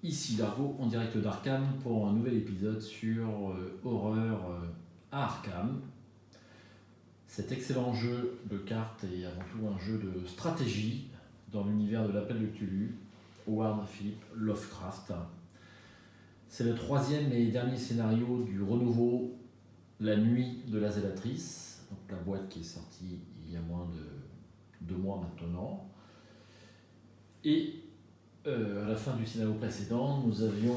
Ici Dargo en direct d'Arkham pour un nouvel épisode sur horreur à Arkham. Cet excellent jeu de cartes est avant tout un jeu de stratégie dans l'univers de l'Appel de Cthulhu, Howard Philip Lovecraft. C'est le troisième et dernier scénario du renouveau La Nuit de la Zélatrice, donc la boîte qui est sortie il y a moins de 2 mois maintenant. Et à la fin du scénario précédent, nous avions,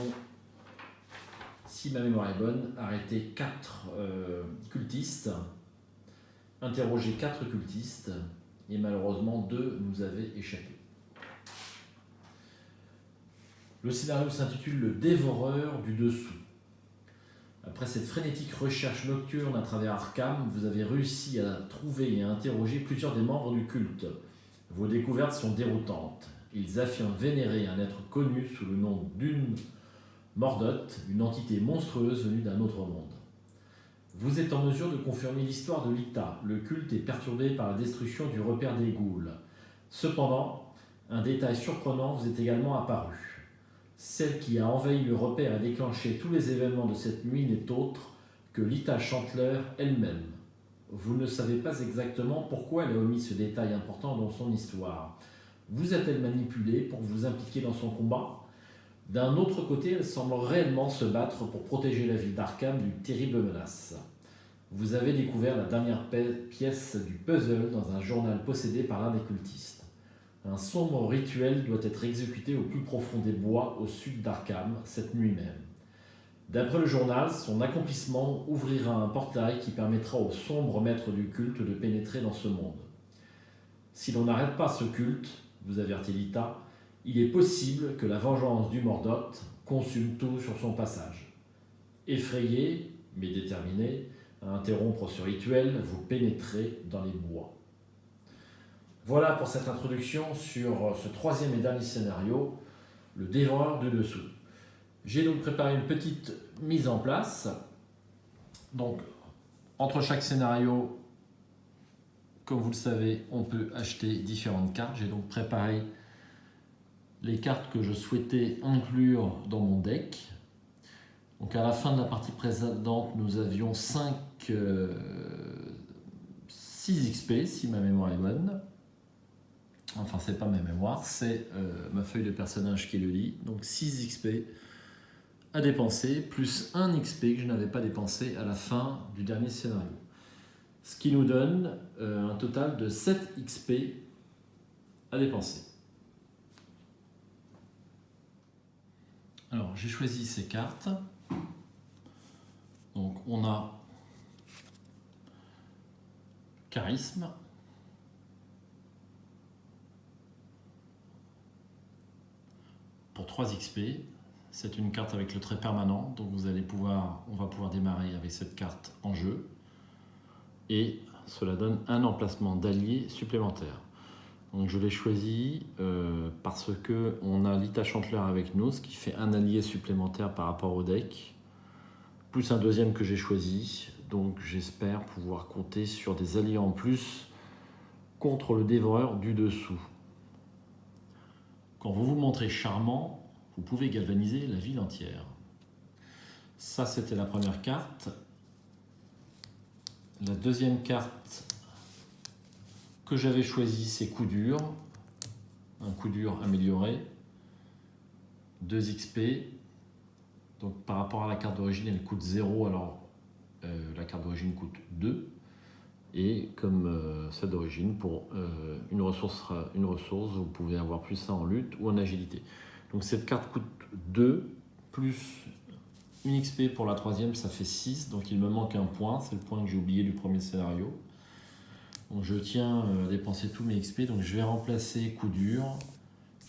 si ma mémoire est bonne, arrêté 4 cultistes, interrogé 4 cultistes, et malheureusement 2 nous avaient échappé. Le scénario s'intitule Le Dévoreur du Dessous. Après cette frénétique recherche nocturne à travers Arkham, vous avez réussi à trouver et à interroger plusieurs des membres du culte. Vos découvertes sont déroutantes. Ils affirment vénérer un être connu sous le nom d'une Mordoth, une entité monstrueuse venue d'un autre monde. Vous êtes en mesure de confirmer l'histoire de l'Ita. Le culte est perturbé par la destruction du repère des ghouls. Cependant, un détail surprenant vous est également apparu. Celle qui a envahi le repère et déclenché tous les événements de cette nuit n'est autre que l'Ita Chantler elle-même. Vous ne savez pas exactement pourquoi elle a omis ce détail important dans son histoire. Vous a-t-elle manipulé pour vous impliquer dans son combat ? D'un autre côté, elle semble réellement se battre pour protéger la ville d'Arkham d'une terrible menace. Vous avez découvert la dernière pièce du puzzle dans un journal possédé par l'un des cultistes. Un sombre rituel doit être exécuté au plus profond des bois au sud d'Arkham, cette nuit même. D'après le journal, son accomplissement ouvrira un portail qui permettra au sombre maître du culte de pénétrer dans ce monde. Si l'on n'arrête pas ce culte, vous avertit l'Ita, il est possible que la vengeance du Mordoth consume tout sur son passage. Effrayé, mais déterminé à interrompre ce rituel, vous pénétrez dans les bois. Voilà pour cette introduction sur ce troisième et dernier scénario, le Dévoreur du Dessous. J'ai donc préparé une petite mise en place. Donc, entre chaque scénario, comme vous le savez, on peut acheter différentes cartes. J'ai donc préparé les cartes que je souhaitais inclure dans mon deck. Donc à la fin de la partie précédente, nous avions 6 XP, si ma mémoire est bonne. Enfin, c'est pas ma mémoire, c'est ma feuille de personnage qui le dit. Donc 6 XP à dépenser, plus 1 XP que je n'avais pas dépensé à la fin du dernier scénario. Ce qui nous donne un total de 7 XP à dépenser. Alors, j'ai choisi ces cartes. Donc, on a Charisme, pour 3 XP. C'est une carte avec le trait permanent, donc on va pouvoir démarrer avec cette carte en jeu. Et cela donne un emplacement d'allié supplémentaire. Donc je l'ai choisi parce qu'on a l'Ita Chantler avec nous, ce qui fait un allié supplémentaire par rapport au deck, plus un deuxième que j'ai choisi. Donc j'espère pouvoir compter sur des alliés en plus contre le Dévoreur du Dessous. Quand vous vous montrez charmant, vous pouvez galvaniser la ville entière. Ça, c'était la première carte. La deuxième carte que j'avais choisi, c'est Coup dur. Un coup dur amélioré. 2 XP. Donc par rapport à la carte d'origine, elle coûte 0, alors la carte d'origine coûte 2. Et comme celle d'origine, pour une ressource, vous pouvez avoir plus 1 en lutte ou en agilité. Donc cette carte coûte 2, plus 1 XP pour la troisième, ça fait 6. Donc il me manque un point, c'est le point que j'ai oublié du premier scénario. Donc je tiens à dépenser tous mes XP, donc je vais remplacer Coup dur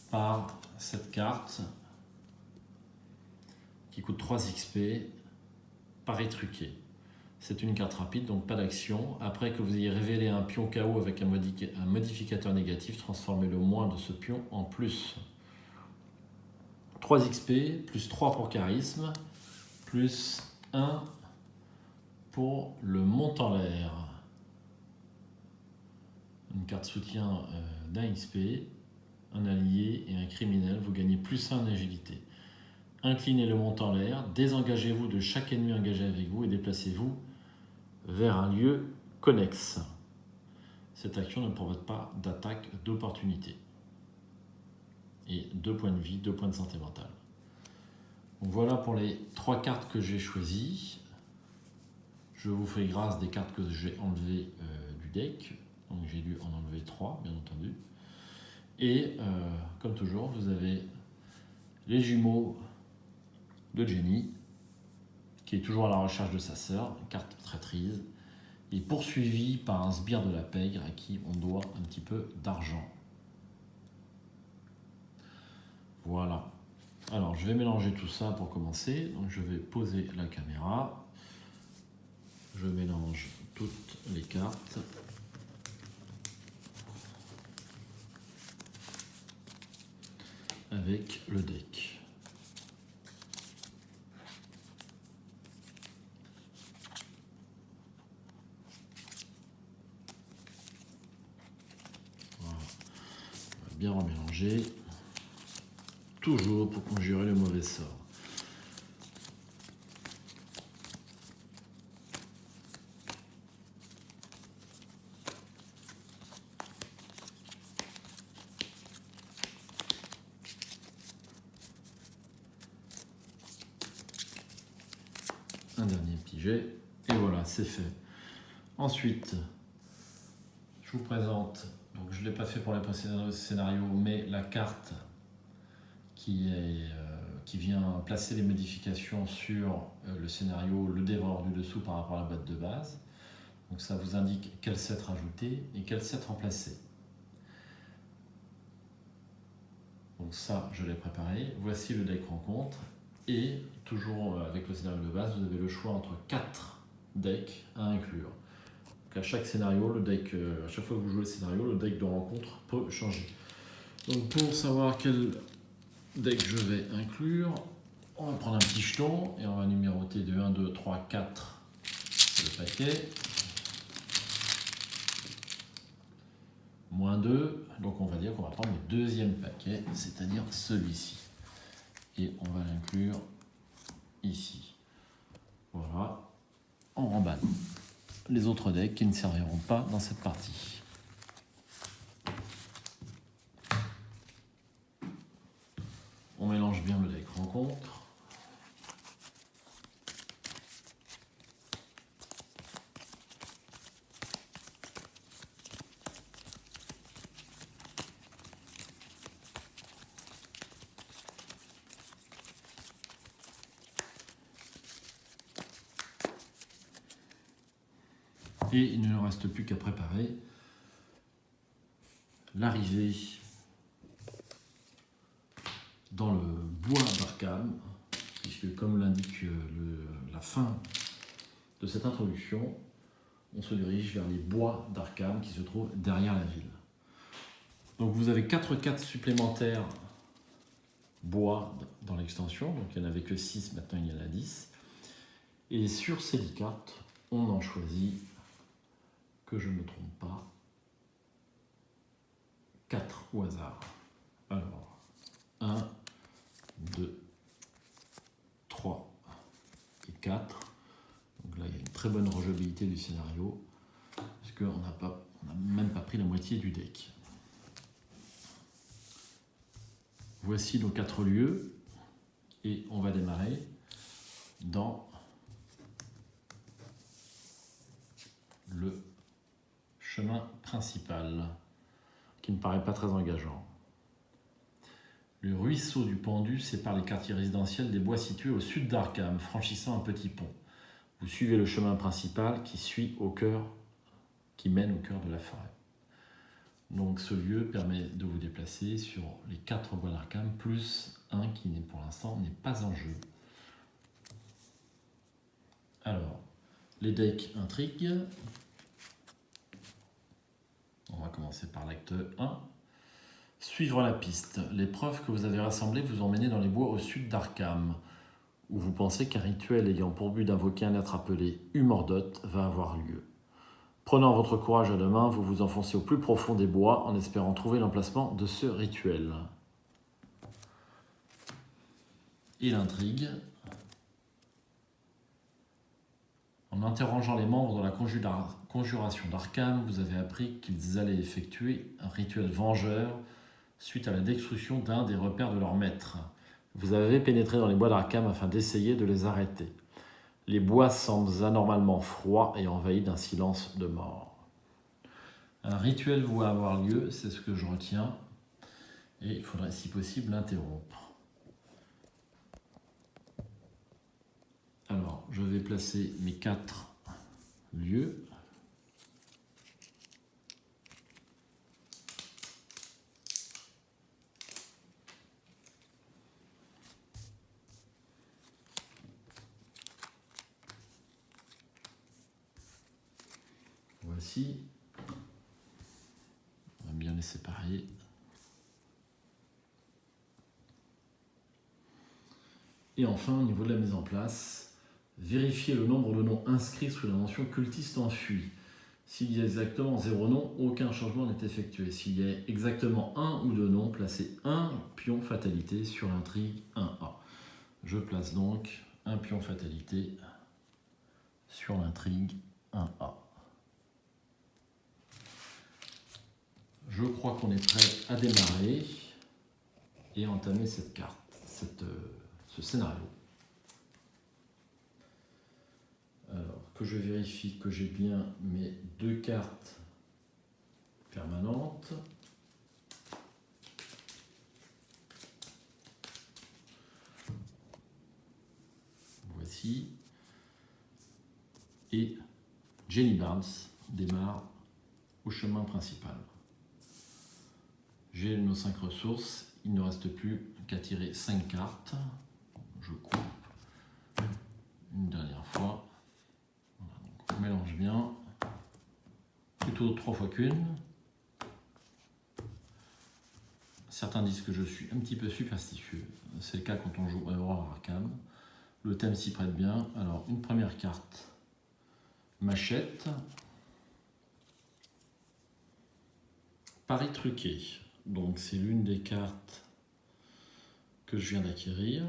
par cette carte qui coûte 3 XP, Pari truqué. C'est une carte rapide, donc pas d'action. Après que vous ayez révélé un pion KO avec un modificateur négatif, transformez le moins de ce pion en plus. 3 XP, plus 3 pour charisme, plus 1 pour le montant l'air. Une carte soutien d'un XP, un allié et un criminel, vous gagnez plus 1 en agilité. inclinez le montant en l'air, désengagez-vous de chaque ennemi engagé avec vous et déplacez-vous vers un lieu connexe. Cette action ne provoque pas d'attaque d'opportunité. Et 2 points de vie, 2 points de santé mentale. Donc voilà pour les 3 cartes que j'ai choisies. Je vous fais grâce des cartes que j'ai enlevées du deck. Donc j'ai dû en enlever 3, bien entendu. Et comme toujours, vous avez les jumeaux de Jenny, qui est toujours à la recherche de sa sœur, carte traîtrise, et poursuivi par un sbire de la pègre à qui on doit un petit peu d'argent. Voilà. Alors, je vais mélanger tout ça pour commencer. Donc, je vais poser la caméra. Je mélange toutes les cartes. Avec le deck. Voilà. On va bien remélanger. Toujours pour conjurer le mauvais sort. Un dernier petit jet, et voilà, c'est fait. Ensuite, je vous présente, donc je ne l'ai pas fait pour les précédents scénarios, mais la carte qui vient placer les modifications sur le scénario, le dévoreur du dessous par rapport à la boîte de base. Donc ça vous indique quel set rajouter et quel set remplacer. Donc ça, je l'ai préparé. Voici le deck rencontre. Et toujours avec le scénario de base, vous avez le choix entre 4 decks à inclure. Donc à chaque scénario, le deck, à chaque fois que vous jouez le scénario, le deck de rencontre peut changer. Donc pour savoir quel deck je vais inclure, on va prendre un petit jeton et on va numéroter de 1, 2, 3, 4 le paquet. Moins 2, donc on va dire qu'on va prendre le deuxième paquet, c'est-à-dire celui-ci. Et on va l'inclure ici. Voilà, on remballe les autres decks qui ne serviront pas dans cette partie. On mélange bien le deck rencontre. Et il ne reste plus qu'à préparer l'arrivée dans le bois d'Arkham, puisque comme l'indique la fin de cette introduction, on se dirige vers les bois d'Arkham qui se trouvent derrière la ville. Donc vous avez 4 cartes supplémentaires bois dans l'extension, donc il n'y en avait que 6, maintenant il y en a 10. Et sur ces 10 cartes, on en choisit, que je ne me trompe pas, 4 au hasard. Alors, 1, 2, 3 et 4. Donc là, il y a une très bonne rejouabilité du scénario, parce qu'on n'a même pas pris la moitié du deck. Voici nos 4 lieux, et on va démarrer dans le chemin principal, qui ne paraît pas très engageant. Le ruisseau du Pendu sépare les quartiers résidentiels des bois situés au sud d'Arkham, franchissant un petit pont. Vous suivez le chemin principal qui mène au cœur de la forêt. Donc ce lieu permet de vous déplacer sur les 4 bois d'Arkham, plus un qui pour l'instant n'est pas en jeu. Alors, les decks intrigues. On va commencer par l'acte 1. Suivre la piste. Les preuves que vous avez rassemblées vous emmènent dans les bois au sud d'Arkham, où vous pensez qu'un rituel ayant pour but d'invoquer un être appelé Humordot va avoir lieu. Prenant votre courage à deux mains, vous vous enfoncez au plus profond des bois en espérant trouver l'emplacement de ce rituel. et l'intrigue. En interrogeant les membres de la conjuration d'Arkham, vous avez appris qu'ils allaient effectuer un rituel vengeur suite à la destruction d'un des repères de leur maître. Vous avez pénétré dans les bois d'Arkham afin d'essayer de les arrêter. Les bois semblent anormalement froids et envahis d'un silence de mort. Un rituel va avoir lieu, c'est ce que je retiens, et il faudrait si possible l'interrompre. Alors, je vais placer mes 4 lieux. Voici. On va bien les séparer. Et enfin, au niveau de la mise en place, vérifiez le nombre de noms inscrits sous la mention cultiste enfui. S'il y a exactement 0 nom, aucun changement n'est effectué. S'il y a exactement 1 ou 2 noms, placez un pion fatalité sur l'intrigue 1A. Je place donc un pion fatalité sur l'intrigue 1A. Je crois qu'on est prêt à démarrer et entamer cette carte, ce scénario. Alors, que je vérifie que j'ai bien mes 2 cartes permanentes. Voici. Et Jenny Barnes démarre au chemin principal. J'ai nos 5 ressources. Il ne reste plus qu'à tirer 5 cartes. Je coupe une dernière fois. Voilà, donc on mélange bien. Plutôt 3 fois qu'une. Certains disent que je suis un petit peu superstitieux. C'est le cas quand on joue à Horror Arkham. Le thème s'y prête bien. Alors, une première carte, Machette. Paris truqué. Donc, c'est l'une des cartes que je viens d'acquérir.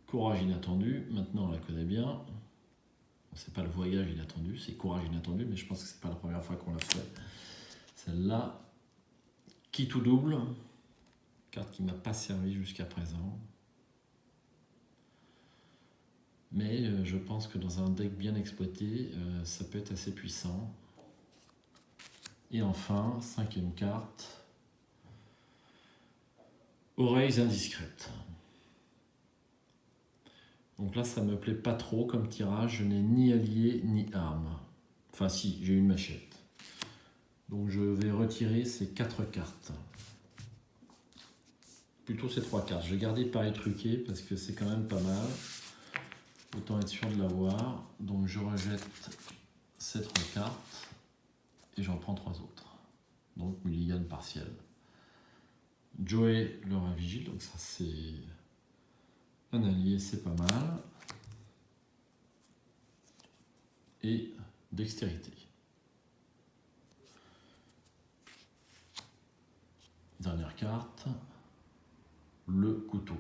Courage inattendu. Maintenant, on la connaît bien. C'est pas le voyage inattendu, c'est courage inattendu, mais je pense que c'est pas la première fois qu'on l'a fait. Celle-là, qui tout double, carte qui m'a pas servi jusqu'à présent. Mais je pense que dans un deck bien exploité, ça peut être assez puissant. Et enfin, 5e carte, oreilles indiscrètes. Donc là, ça me plaît pas trop comme tirage. Je n'ai ni allié ni arme. Enfin si, j'ai une machette. Donc je vais retirer ces 4 cartes. Plutôt ces 3 cartes. Je vais garder Paris truqué parce que c'est quand même pas mal. Autant être sûr de l'avoir. Donc je rejette ces 3 cartes et j'en prends 3 autres. Donc mulligan partiel. Joey le rat vigile, donc ça c'est un allié, c'est pas mal. Et dextérité. Dernière carte, le couteau.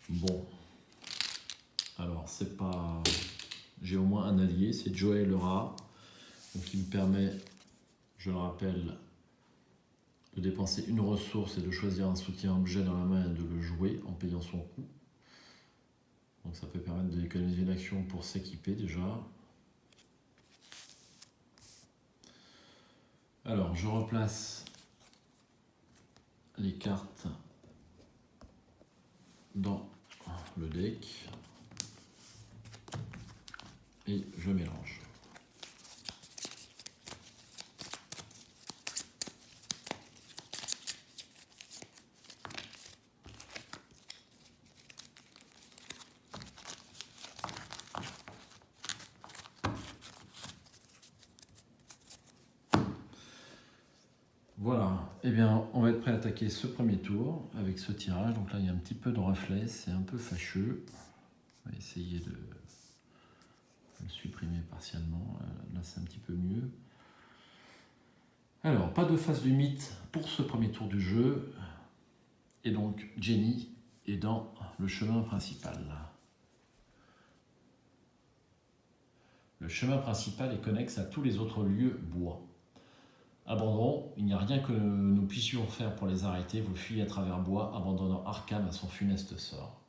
Bon, alors c'est pas... J'ai au moins un allié, c'est Joey le rat, donc il me permet, je le rappelle, de dépenser une ressource et de choisir un soutien-objet dans la main et de le jouer en payant son coût. Donc ça peut permettre d'économiser une action pour s'équiper déjà. Alors je replace les cartes dans le deck et je mélange. Voilà, eh bien on va être prêt à attaquer ce premier tour avec ce tirage. Donc là il y a un petit peu de reflet, c'est un peu fâcheux. On va essayer de le supprimer partiellement. Là c'est un petit peu mieux. Alors, pas de phase du mythe pour ce premier tour du jeu. Et donc, Jenny est dans le chemin principal. Le chemin principal est connexe à tous les autres lieux bois. Abandon, il n'y a rien que nous puissions faire pour les arrêter. Vous fuyez à travers bois, abandonnant Arkham à son funeste sort.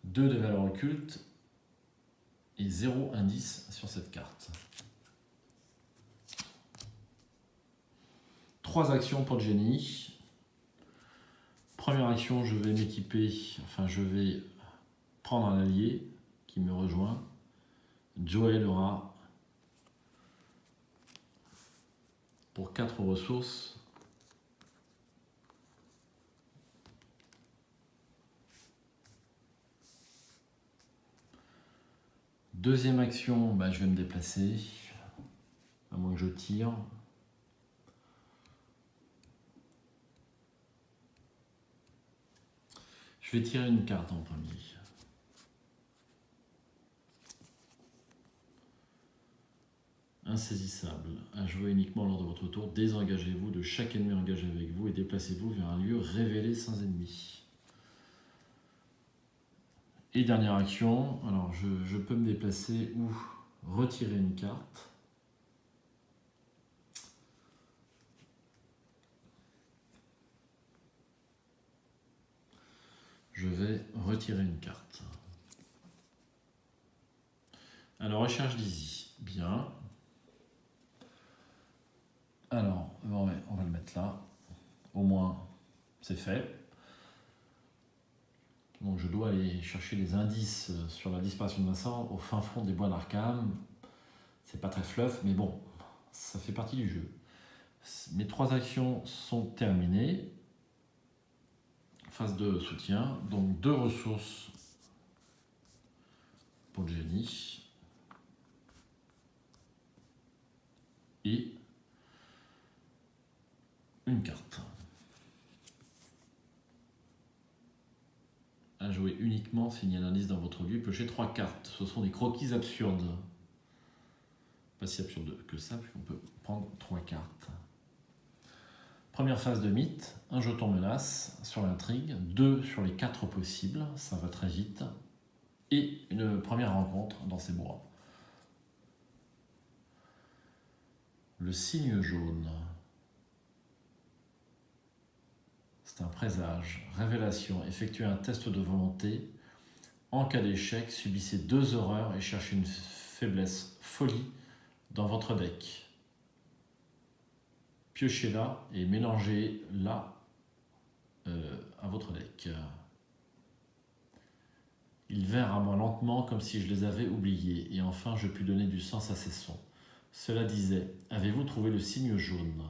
2 de valeur occulte et 0 indice sur cette carte. 3 actions pour Jenny. Première action, je vais m'équiper, je vais prendre un allié qui me rejoint. Joel aura pour 4 ressources deuxième action, je vais me déplacer, à moins que je tire. Je vais tirer une carte en premier. Insaisissable. À jouer uniquement lors de votre tour, désengagez-vous de chaque ennemi engagé avec vous et déplacez-vous vers un lieu révélé sans ennemi. Et dernière action, alors je peux me déplacer ou retirer une carte. Je vais retirer une carte. Alors, recherche d'Easy. Bien. Alors, on va le mettre là. Au moins, c'est fait. Donc, je dois aller chercher les indices sur la disparition de Vincent au fin fond des bois d'Arkham. C'est pas très fluff, mais bon, ça fait partie du jeu. Mes 3 actions sont terminées. Phase de soutien. Donc, 2 ressources pour Jenny. Et une carte. À jouer uniquement s'il y a un indice dans votre lieu. Piochez 3 cartes. Ce sont des croquis absurdes. Pas si absurde que ça, puis on peut prendre 3 cartes. Première phase de mythe, un jeton menace sur l'intrigue, 2 sur les 4 possibles, ça va très vite, et une première rencontre dans ces bois. Le signe jaune. C'est un présage, révélation, effectuez un test de volonté. En cas d'échec, subissez 2 horreurs et cherchez une faiblesse folie dans votre deck. Piochez-la et mélangez-la à votre deck. Ils vinrent à moi lentement comme si je les avais oubliés, et enfin je pus donner du sens à ces sons. Cela disait, avez-vous trouvé le signe jaune ?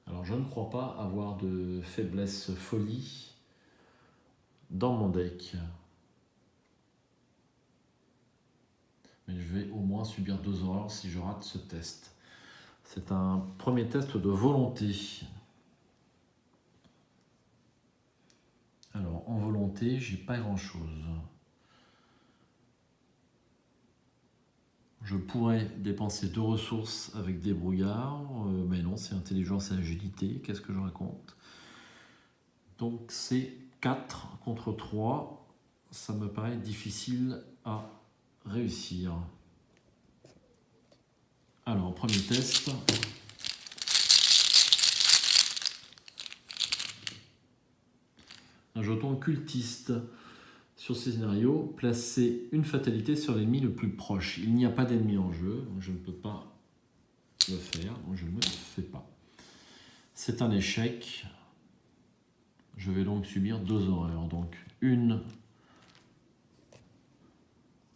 Alors je ne crois pas avoir de faiblesse folie dans mon deck. Mais je vais au moins subir 2 horreurs si je rate ce test. C'est un premier test de volonté. Alors en volonté, j'ai pas grand chose. Je pourrais dépenser 2 ressources avec des brouillards, mais non, c'est intelligence et agilité. Qu'est-ce que je raconte ? Donc c'est 4 contre 3. Ça me paraît difficile à réussir. Alors, premier test. Un jeton cultiste. Sur ces scénarios, placez une fatalité sur l'ennemi le plus proche. Il n'y a pas d'ennemi en jeu, donc je ne peux pas le faire, donc je ne le fais pas. C'est un échec. Je vais donc subir 2 horreurs. Donc une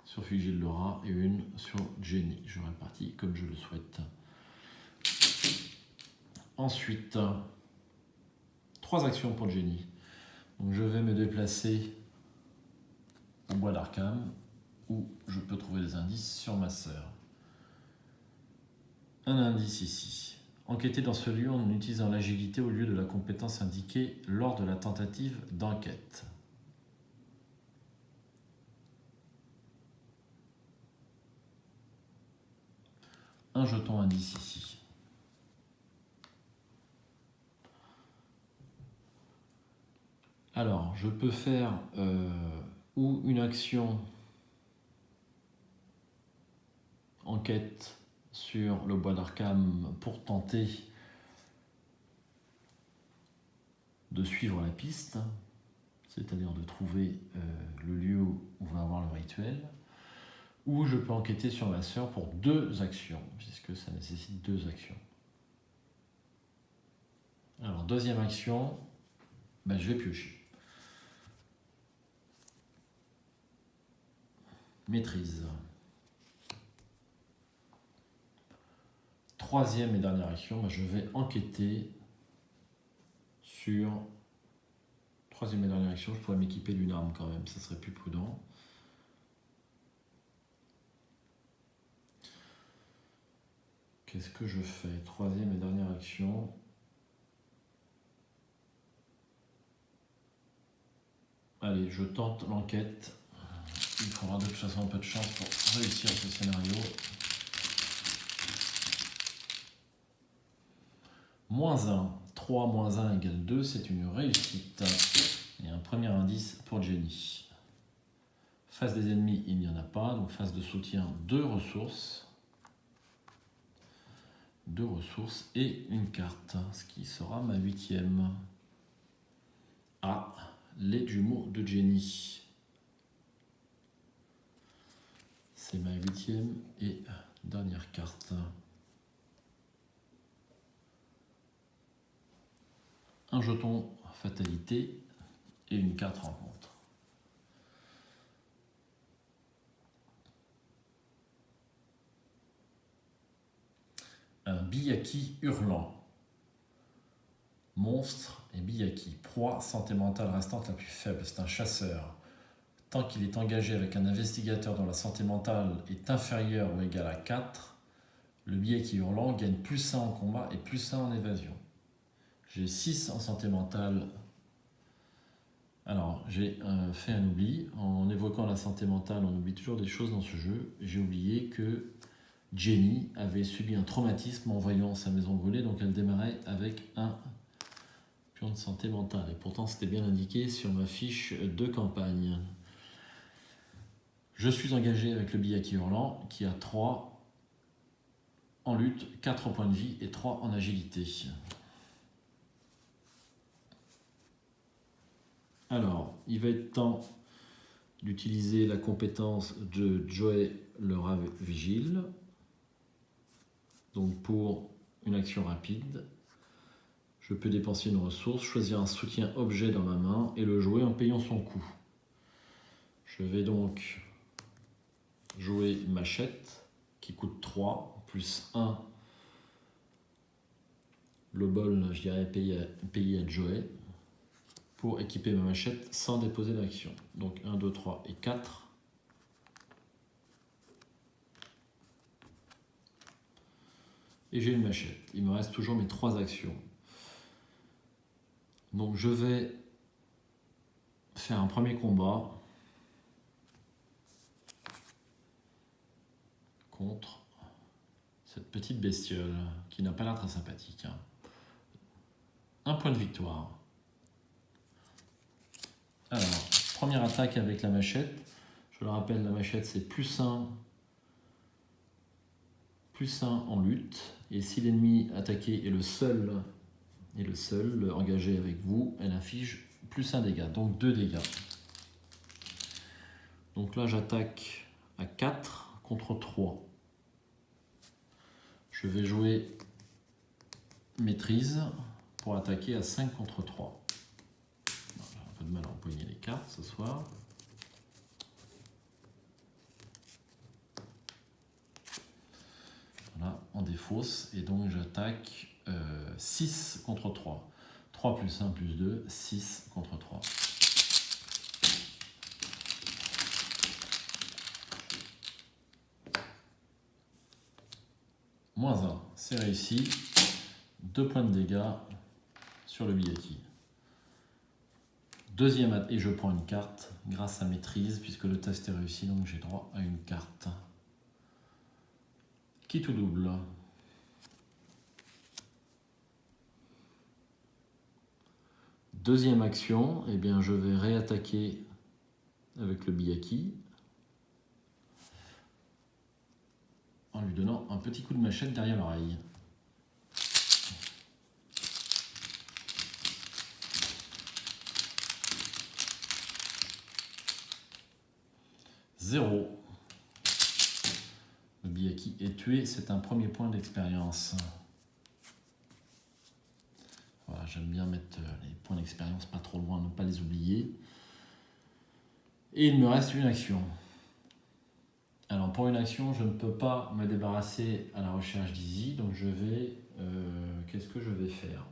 sur Figil Laura et une sur Jenny. Je répartis comme je le souhaite. Ensuite, 3 actions pour Jenny. Donc je vais me déplacer au bois d'Arkham, où je peux trouver des indices sur ma sœur. Un indice ici. Enquêter dans ce lieu en utilisant l'agilité au lieu de la compétence indiquée lors de la tentative d'enquête. un jeton indice ici. Alors, je peux faire ou une action enquête sur le bois d'Arkham pour tenter de suivre la piste, c'est-à-dire de trouver le lieu où va avoir le rituel, ou je peux enquêter sur ma sœur pour 2 actions, puisque ça nécessite 2 actions. Alors, deuxième action, je vais piocher. Maîtrise. Troisième et dernière action, je vais enquêter sur... Troisième et dernière action, je pourrais m'équiper d'une arme quand même, ça serait plus prudent. Qu'est-ce que je fais? Troisième et dernière action. Allez, je tente l'enquête. Il faudra de toute façon un peu de chance pour réussir ce scénario. -1, 3 moins 1 égale 2, c'est une réussite. Et un premier indice pour Jenny. Face des ennemis, il n'y en a pas, donc face de soutien, 2 ressources. 2 ressources et une carte, ce qui sera ma 8e. Ah, les jumeaux de Jenny. C'est ma 8e et dernière carte. Un jeton fatalité et une carte rencontre. Un Byakhee hurlant. Monstre et Byakhee, proie santé mentale restante la plus faible, c'est un chasseur. Tant qu'il est engagé avec un investigateur dont la santé mentale est inférieure ou égale à 4, le Byakhee hurlant gagne +1 en combat et +1 en évasion. J'ai 6 en santé mentale. Alors, j'ai fait un oubli. En évoquant la santé mentale, on oublie toujours des choses dans ce jeu. J'ai oublié que Jenny avait subi un traumatisme en voyant sa maison brûler, donc elle démarrait avec un pion de santé mentale. Et pourtant, c'était bien indiqué sur ma fiche de campagne. Je suis engagé avec le Byakhee hurlant qui a 3 en lutte, 4 points de vie et 3 en agilité. Alors, il va être temps d'utiliser la compétence de Joey le rat vigile. Donc pour une action rapide, je peux dépenser une ressource, choisir un soutien objet dans ma main et le jouer en payant son coût. Je vais donc jouer machette qui coûte 3 plus 1. Le bol, je dirais, payé à Joey pour équiper ma machette sans déposer d'action. Donc 1, 2, 3 et 4. Et j'ai une machette. Il me reste toujours mes 3 actions. Donc je vais faire un premier combat contre cette petite bestiole qui n'a pas l'air très sympathique. Un point de victoire. Alors, première attaque avec la machette. Je le rappelle, la machette c'est +1 en lutte. Et si l'ennemi attaqué est le seul engagé avec vous, elle affiche +1 dégâts, donc 2 dégâts. Donc là, j'attaque à 4 contre 3. Je vais jouer maîtrise pour attaquer à 5 contre 3. J'ai un peu de mal à empoigner les cartes ce soir. Voilà, on défausse et donc j'attaque 6 contre 3. 3 plus 1 plus 2, 6 contre 3. -1, c'est réussi. 2 points de dégâts sur le Byakhee. Deuxième, et je prends une carte grâce à maîtrise, puisque le test est réussi, donc j'ai droit à une carte. Qui tout double? Deuxième action, eh bien je vais réattaquer avec le biyaki en lui donnant un petit coup de machette derrière l'oreille. Zéro. Le biyaki est tué, c'est un premier point d'expérience. Voilà, j'aime bien mettre les points d'expérience pas trop loin, ne pas les oublier. Et il me reste une action. Alors pour une action, je ne peux pas me débarrasser à la recherche d'Easy, donc je vais... qu'est-ce que je vais faire?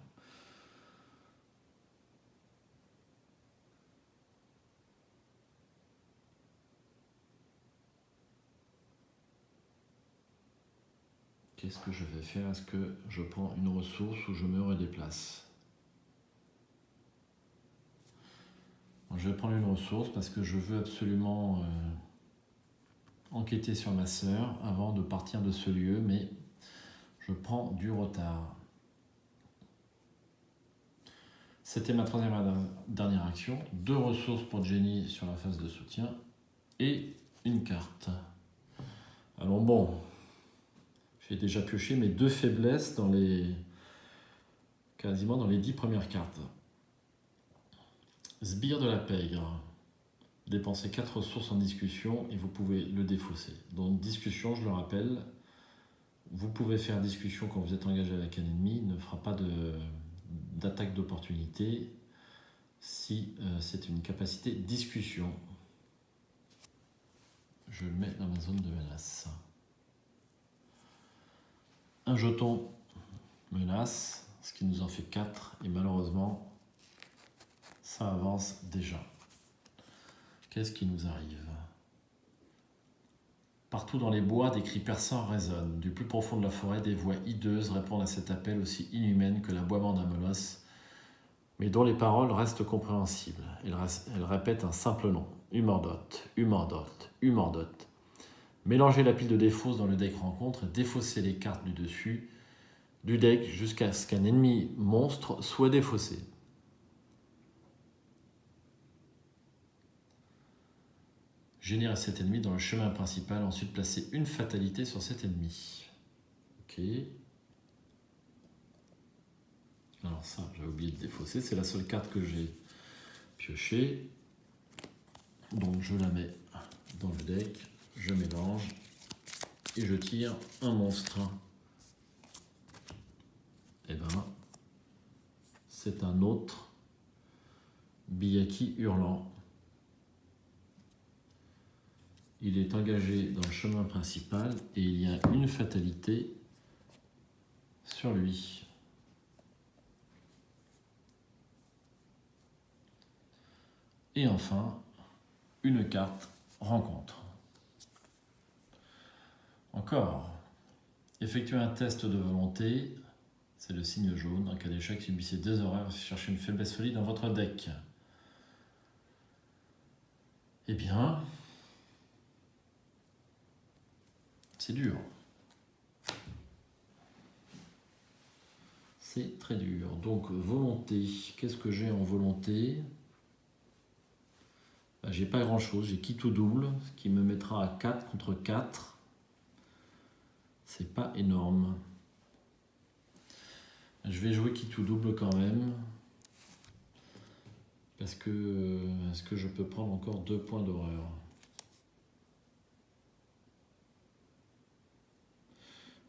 Qu'est-ce que je vais faire? Est-ce que je prends une ressource ou je me redéplace? Je vais prendre une ressource parce que je veux absolument enquêter sur ma sœur avant de partir de ce lieu, mais je prends du retard. C'était ma troisième et dernière action. 2 ressources pour Jenny sur la phase de soutien et une carte. Alors bon, j'ai déjà pioché mes 2 faiblesses quasiment dans les 10 premières cartes. Sbire de la pègre. Dépensez 4 ressources en discussion et vous pouvez le défausser. Donc discussion, je le rappelle, vous pouvez faire discussion quand vous êtes engagé avec un ennemi, il ne fera pas d'attaque d'opportunité si c'est une capacité discussion. Je le mets dans ma zone de menace. Un jeton menace, ce qui nous en fait 4 et malheureusement ça avance déjà. Qu'est-ce qui nous arrive? Partout dans les bois, des cris perçants résonnent. Du plus profond de la forêt, des voix hideuses répondent à cet appel aussi inhumaine que l'aboiement d'un molosse, mais dont les paroles restent compréhensibles. Elles répètent un simple nom. Umordot, Umordot, Umordot. Mélangez la pile de défausses dans le deck rencontre et défaussez les cartes du dessus du deck jusqu'à ce qu'un ennemi monstre soit défaussé. Générez cet ennemi dans le chemin principal, ensuite placez une fatalité sur cet ennemi. Ok. Alors ça, j'ai oublié de défausser, c'est la seule carte que j'ai piochée. Donc je la mets dans le deck, je mélange et je tire un monstre. Et ben, c'est un autre biyaki hurlant. Il est engagé dans le chemin principal et il y a une fatalité sur lui. Et enfin, une carte rencontre. Encore, effectuez un test de volonté, c'est le signe jaune. En cas d'échec, subissez 2 erreurs, cherchez une faiblesse solide dans votre deck. Eh bien, c'est dur. C'est très dur. Donc, volonté. Qu'est-ce que j'ai en volonté? J'ai pas grand chose. J'ai qui tout double, ce qui me mettra à 4 contre 4. C'est pas énorme. Je vais jouer qui tout double quand même. Parce que est-ce que je peux prendre encore 2 points d'horreur?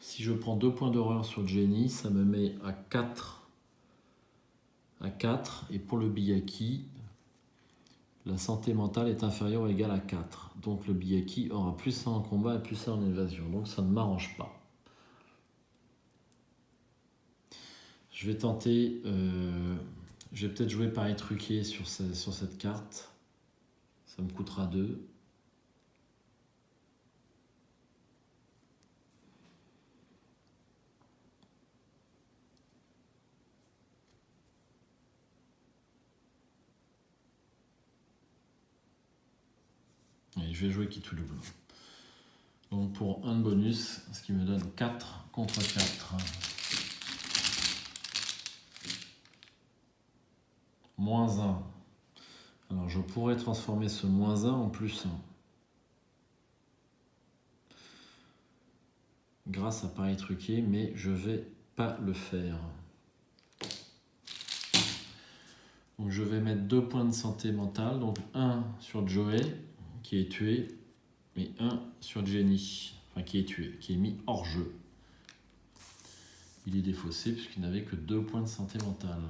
Si je prends 2 points d'horreur sur Jenny, ça me met à 4. Et pour le biyaki, la santé mentale est inférieure ou égale à 4. Donc le biyaki aura plus 1 en combat et plus 1 en évasion. Donc ça ne m'arrange pas. Je vais tenter... je vais peut-être jouer pari truqué sur cette carte. Ça me coûtera 2. Et je vais jouer qui tout double. Donc pour 1 de bonus, ce qui me donne 4 contre 4. Moins 1. Alors je pourrais transformer ce moins 1 en plus 1. Grâce à pari truqué, mais je vais pas le faire. Donc je vais mettre 2 points de santé mentale, donc 1 sur Joey, qui est tué, et 1 sur Jenny, enfin qui est tué, qui est mis hors jeu. Il est défaussé puisqu'il n'avait que 2 points de santé mentale.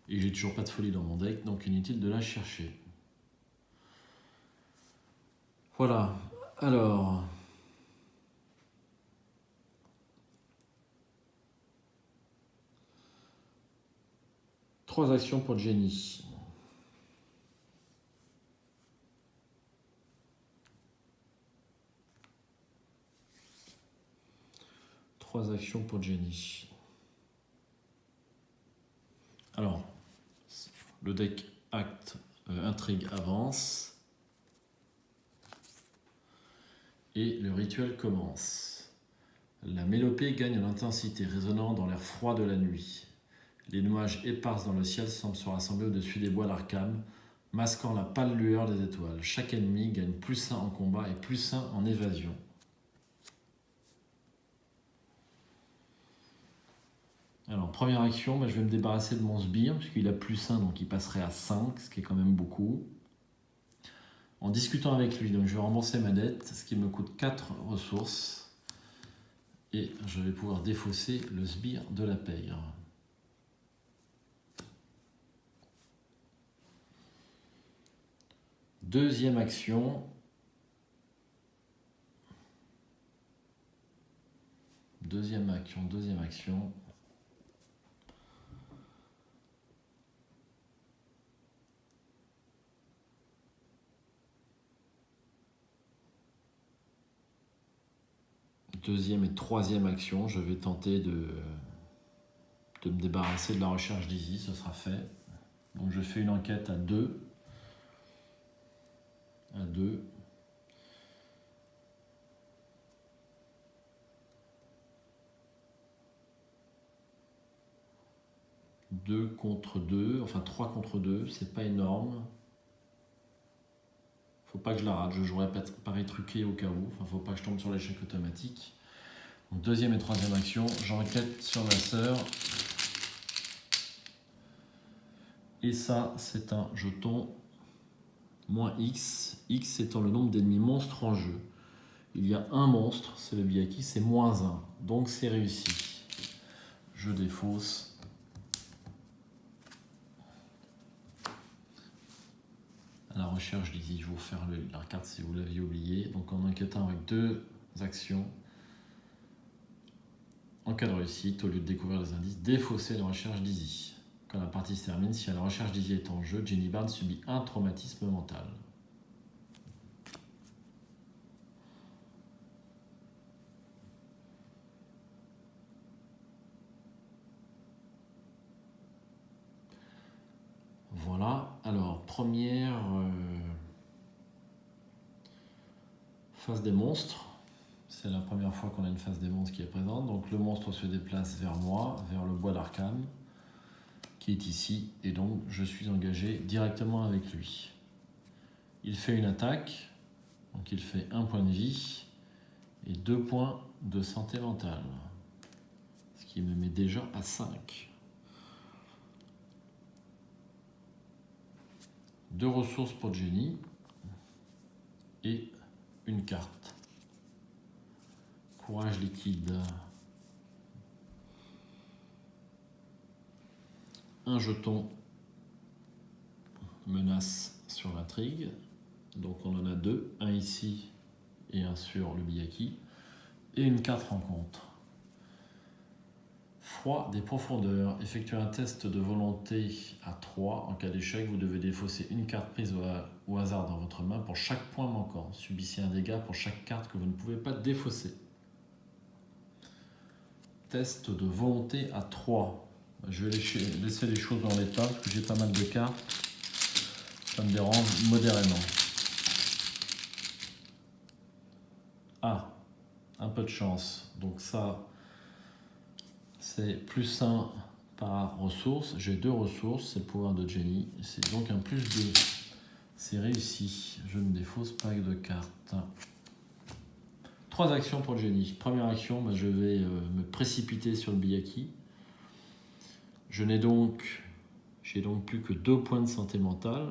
Et j'ai toujours pas de folie dans mon deck, donc inutile de la chercher. Voilà, alors... Trois actions pour Jenny. Trois actions pour Jenny. Alors, le deck acte, intrigue avance. Et le rituel commence. La mélopée gagne en intensité, résonnant dans l'air froid de la nuit. Les nuages épars dans le ciel semblent se rassembler au-dessus des bois d'Arkham, masquant la pâle lueur des étoiles. Chaque ennemi gagne +1 en combat et +1 en évasion. Alors, première action, je vais me débarrasser de mon sbire, puisqu'il a +1, donc il passerait à 5, ce qui est quand même beaucoup. En discutant avec lui, donc je vais rembourser ma dette, ce qui me coûte 4 ressources. Et je vais pouvoir défausser le sbire de la paye. Deuxième action. Deuxième action. Deuxième et troisième action, je vais tenter de me débarrasser de la recherche d'Izzy, ce sera fait. Donc je fais une enquête à 2. À 2. Deux contre 2, enfin 3 contre 2, c'est pas énorme. Faut pas que je la rate, je jouerai pari truqué au cas où, enfin faut pas que je tombe sur l'échec automatique. Donc deuxième et troisième action, j'enquête sur ma sœur. Et ça, c'est un jeton moins X, X étant le nombre d'ennemis monstres en jeu. Il y a un monstre, c'est le Byakhee, c'est -1, donc c'est réussi. Je défausse. À la recherche d'Izzy, je vais vous faire la carte si vous l'aviez oublié. Donc en enquêtant avec 2 actions, en cas de réussite, au lieu de découvrir les indices, défausser la recherche d'Izzy. Quand la partie se termine, si la recherche d'Izzy est en jeu, Jenny Barnes subit un traumatisme mental. Voilà, alors première phase des monstres. C'est la première fois qu'on a une phase des monstres qui est présente. Donc le monstre se déplace vers moi, vers le bois d'Arkham, qui est ici, et donc je suis engagé directement avec lui. Il fait une attaque, donc il fait 1 point de vie et 2 points de santé mentale, ce qui me met déjà à 5. 2 ressources pour Jenny et une carte. Courage liquide. Un jeton menace sur l'intrigue. Donc on en a 2, un ici et un sur le Byakhee. Et une carte rencontre. Froid des profondeurs. Effectuez un test de volonté à 3. En cas d'échec, vous devez défausser une carte prise au hasard dans votre main pour chaque point manquant. Subissez un dégât pour chaque carte que vous ne pouvez pas défausser. Test de volonté à 3. Je vais laisser les choses dans l'état parce que j'ai pas mal de cartes. Ça me dérange modérément. Ah, un peu de chance. Donc ça, c'est plus 1 par ressource. J'ai 2 ressources, c'est le pouvoir de Jenny. C'est donc un plus 2. C'est réussi. Je ne défausse pas de cartes. 3 actions pour Jenny. Première action, je vais me précipiter sur le Byakhee. J'ai donc plus que 2 points de santé mentale.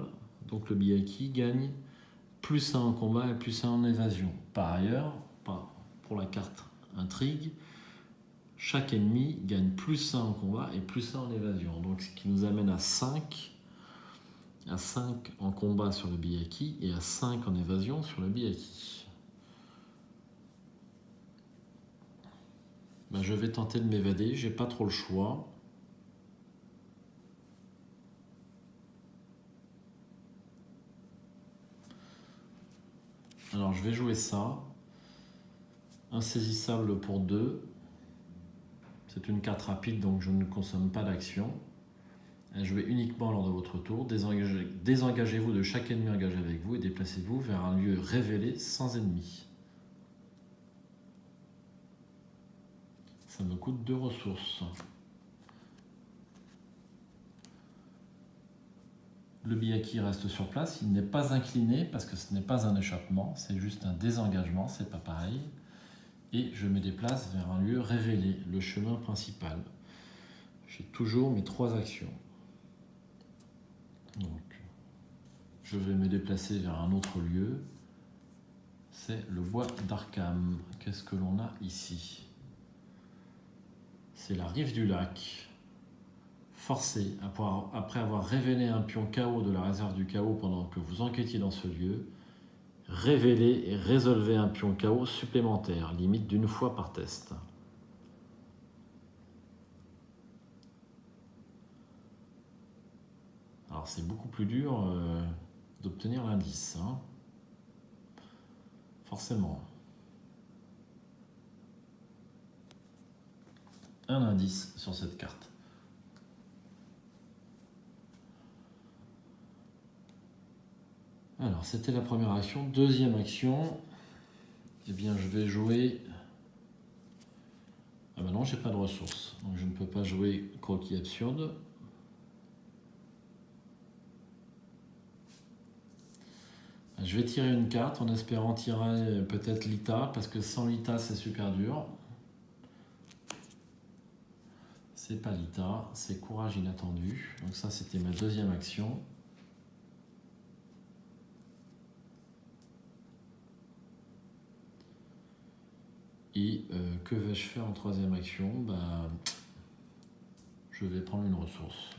Donc le Byakhee gagne plus 1 en combat et plus 1 en évasion. Par ailleurs, pour la carte intrigue, chaque ennemi gagne plus 1 en combat et plus 1 en évasion. Donc ce qui nous amène à 5 en combat sur le Byakhee et à 5 en évasion sur le Byakhee. Je vais tenter de m'évader, j'ai pas trop le choix. Alors je vais jouer ça. Insaisissable pour 2. C'est une carte rapide, donc je ne consomme pas d'action. Jouez uniquement lors de votre tour. Désengagez-vous de chaque ennemi engagé avec vous et déplacez-vous vers un lieu révélé sans ennemi. Ça me coûte 2 ressources. Le Byakhee reste sur place. Il n'est pas incliné parce que ce n'est pas un échappement. C'est juste un désengagement, c'est pas pareil. Et je me déplace vers un lieu révélé, le chemin principal. J'ai toujours mes 3 actions. Donc, je vais me déplacer vers un autre lieu. C'est le bois d'Arkham. Qu'est-ce que l'on a ici? C'est la rive du lac. Forcé, après avoir révélé un pion KO de la réserve du chaos pendant que vous enquêtiez dans ce lieu, révélez et résolvez un pion KO supplémentaire, limite d'1 fois par test. Alors c'est beaucoup plus dur d'obtenir l'indice, hein. Forcément. Un indice sur cette carte. Alors, c'était la première action. Deuxième action, eh bien, je vais jouer... Ah ben non, j'ai pas de ressources, donc je ne peux pas jouer croquis absurde. Je vais tirer une carte en espérant tirer peut-être Lita, parce que sans Lita, c'est super dur. C'est pas Lita, c'est Courage inattendu. Donc ça, c'était ma deuxième action. Et que vais-je faire en troisième action? Je vais prendre une ressource.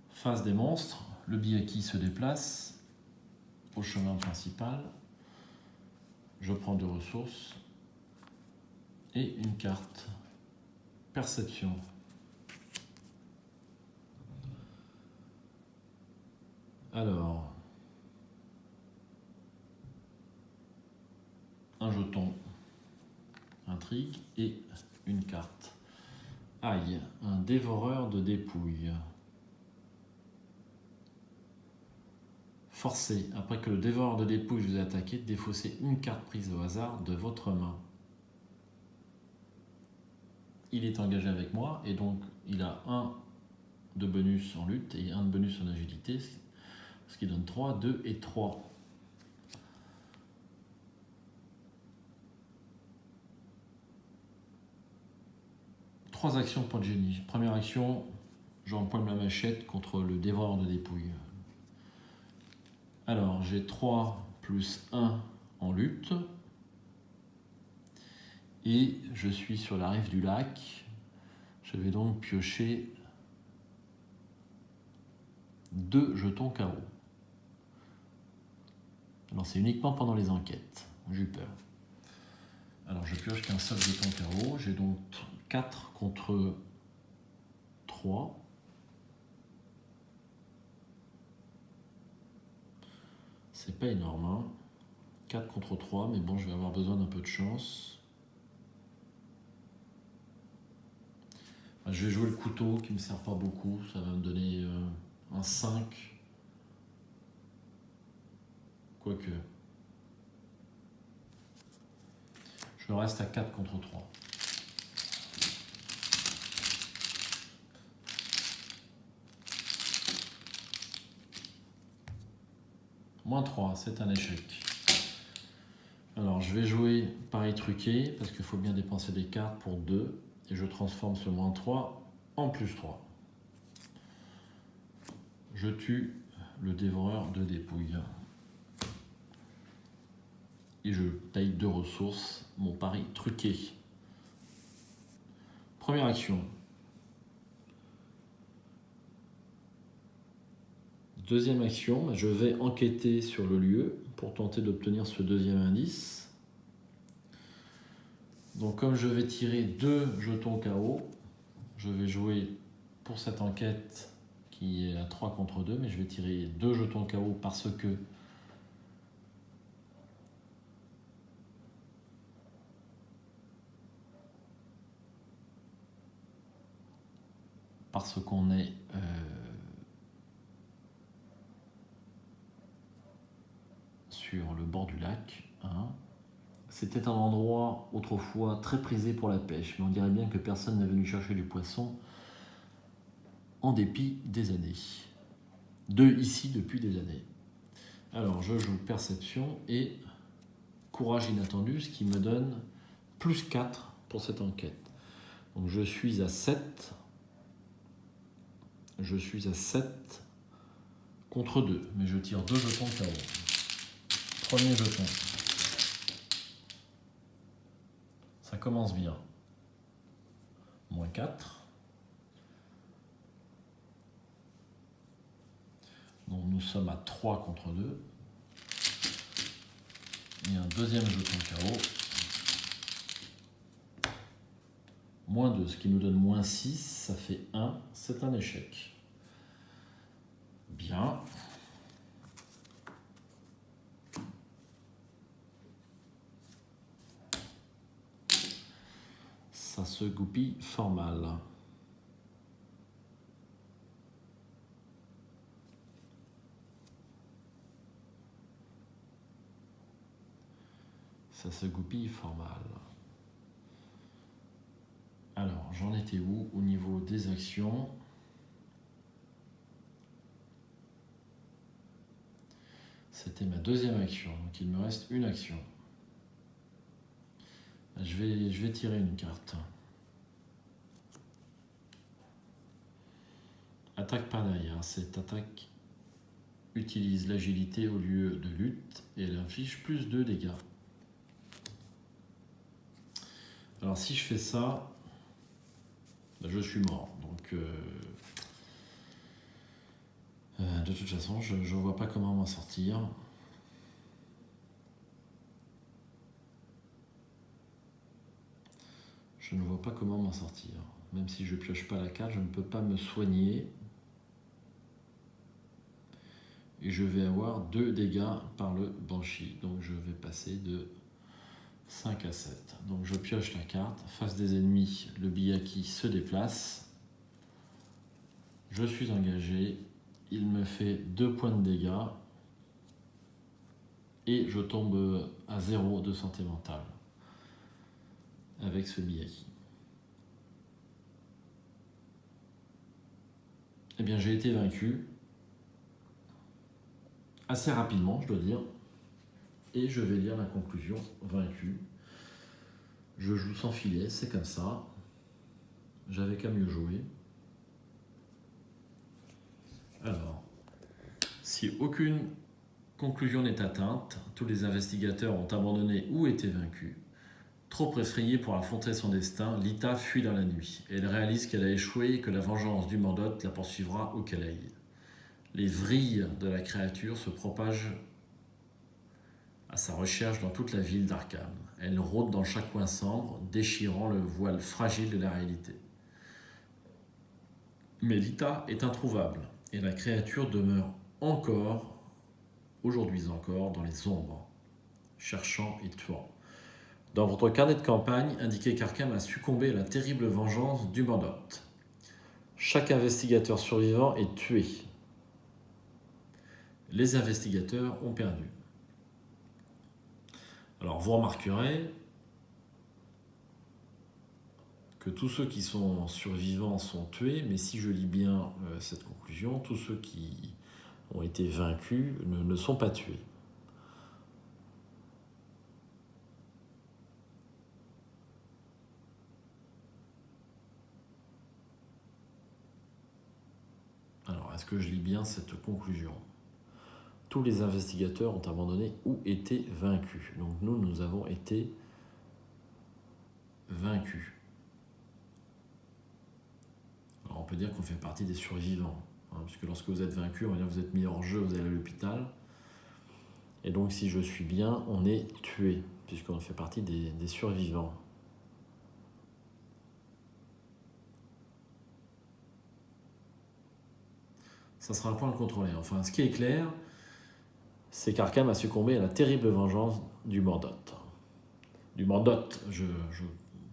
Phase des monstres, le Byakhee se déplace au chemin principal. Je prends 2 ressources et une carte. Perception. Alors, un jeton, intrigue et une carte. Aïe, un dévoreur de dépouilles. Forcé, après que le dévoreur de dépouilles vous ait attaqué, défaussez une carte prise au hasard de votre main. Il est engagé avec moi et donc il a 1 de bonus en lutte et 1 de bonus en agilité, ce qui donne 3, 2 et 3. Trois actions pour Jenny. Première action, j'empoigne ma machette contre le dévoreur de dépouilles. Alors, j'ai 3 plus 1 en lutte. Et je suis sur la rive du lac. Je vais donc piocher 2 jetons KO. Alors, c'est uniquement pendant les enquêtes. J'ai eu peur. Alors, je pioche qu'un seul jeton KO. J'ai donc 4 contre 3. C'est pas énorme, hein. 4 contre 3, mais bon, je vais avoir besoin d'un peu de chance. Je vais jouer le couteau qui ne me sert pas beaucoup, ça va me donner un 5. Quoique. Je reste à 4 contre 3. Moins 3, c'est un échec. Alors je vais jouer pari truqué parce qu'il faut bien dépenser des cartes pour 2 et je transforme ce moins 3 en plus 3. Je tue le dévoreur de dépouilles. Et je paye 2 ressources, mon pari truqué. Première action. Deuxième action, je vais enquêter sur le lieu pour tenter d'obtenir ce deuxième indice. Donc comme je vais tirer 2 jetons KO, je vais jouer pour cette enquête qui est à 3 contre 2, mais je vais tirer 2 jetons KO parce qu'on est sur le bord du lac. Hein. C'était un endroit autrefois très prisé pour la pêche, mais on dirait bien que personne n'est venu chercher du poisson en dépit des années. Ici depuis des années. Alors je joue perception et courage inattendu, ce qui me donne plus 4 pour cette enquête. Donc je suis à 7. Je suis à 7 contre 2, mais je tire 2 jetons KO. Premier jeton. Ça commence bien. Moins 4. Donc nous sommes à 3 contre 2. Et un deuxième jeton KO. Moins 2, ce qui nous donne moins 6, ça fait 1, c'est un échec. Bien. Ça se goupille fort mal. Ça se goupille fort mal. Alors, j'en étais où au niveau des actions? C'était ma deuxième action, donc il me reste une action. Je vais tirer une carte. Attaque par derrière. Cette attaque utilise l'agilité au lieu de lutte et elle inflige plus de dégâts. Alors si je fais ça, je suis mort. Donc de toute façon, je ne vois pas comment m'en sortir. Je ne vois pas comment m'en sortir. Même si je pioche pas la carte, je ne peux pas me soigner. Et je vais avoir 2 dégâts par le Banshee. Donc je vais passer de 5 à 7. Donc je pioche la carte. Face des ennemis, le Byakhee se déplace. Je suis engagé. Il me fait 2 points de dégâts. Et je tombe à 0 de santé mentale. Avec ce Byakhee. Eh bien j'ai été vaincu. Assez rapidement, je dois dire. Et je vais lire la conclusion, vaincu. Je joue sans filet, c'est comme ça. J'avais qu'à mieux jouer. Alors, si aucune conclusion n'est atteinte, tous les investigateurs ont abandonné ou été vaincus. Trop effrayée pour affronter son destin, Lita fuit dans la nuit. Elle réalise qu'elle a échoué et que la vengeance du Mordoth la poursuivra où qu'elle aille. Les vrilles de la créature se propagent à sa recherche dans toute la ville d'Arkham. Elle rôde dans chaque coin sombre, déchirant le voile fragile de la réalité. Mais Lita est introuvable, et la créature demeure encore, aujourd'hui encore, dans les ombres, cherchant et tuant. Dans votre carnet de campagne, indiquez qu'Arkham a succombé à la terrible vengeance du Mordoth. Chaque investigateur survivant est tué. Les investigateurs ont perdu. Alors vous remarquerez que tous ceux qui sont survivants sont tués, mais si je lis bien cette conclusion, tous ceux qui ont été vaincus ne sont pas tués. Alors, est-ce que je lis bien cette conclusion? Tous les investigateurs ont abandonné ou été vaincus. Donc nous avons été vaincus. Alors, on peut dire qu'on fait partie des survivants, hein, puisque lorsque vous êtes vaincu, on va dire que vous êtes mis hors jeu, vous allez à l'hôpital. Et donc, si je suis bien, on est tué, puisqu'on fait partie des survivants. Ça sera un point de contrôler. Enfin, ce qui est clair, c'est qu'Arkham a succombé à la terrible vengeance du Mordot. Du Mordot, je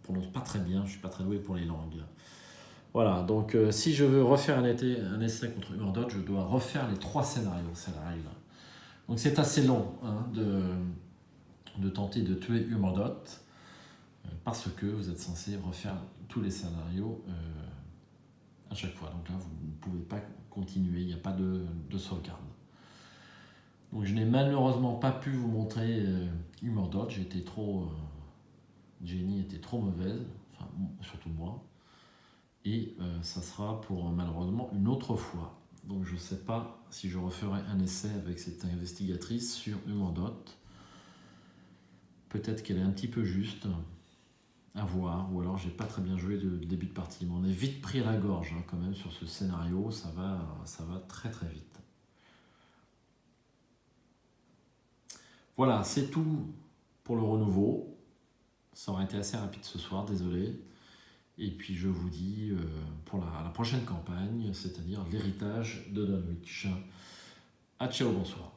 prononce pas très bien, je suis pas très doué pour les langues. Voilà, donc si je veux refaire un essai contre Mordot, je dois refaire les 3 scénarios, c'est la règle. Donc c'est assez long hein, de tenter de tuer Mordot, parce que vous êtes censé refaire tous les scénarios à chaque fois. Donc là, vous ne pouvez pas continuer, il n'y a pas de sauvegarde. Donc je n'ai malheureusement pas pu vous montrer Mordot, Jenny était trop mauvaise, enfin surtout moi, et ça sera pour malheureusement une autre fois. Donc je ne sais pas si je referai un essai avec cette investigatrice sur Mordot. Peut-être qu'elle est un petit peu juste, à voir, ou alors j'ai pas très bien joué le début de partie. Mais on est vite pris à la gorge hein, quand même sur ce scénario, ça va très très vite. Voilà, c'est tout pour le renouveau. Ça aurait été assez rapide ce soir, désolé. Et puis je vous dis pour la prochaine campagne, c'est-à-dire l'héritage de Dunwich. À ciao, bonsoir.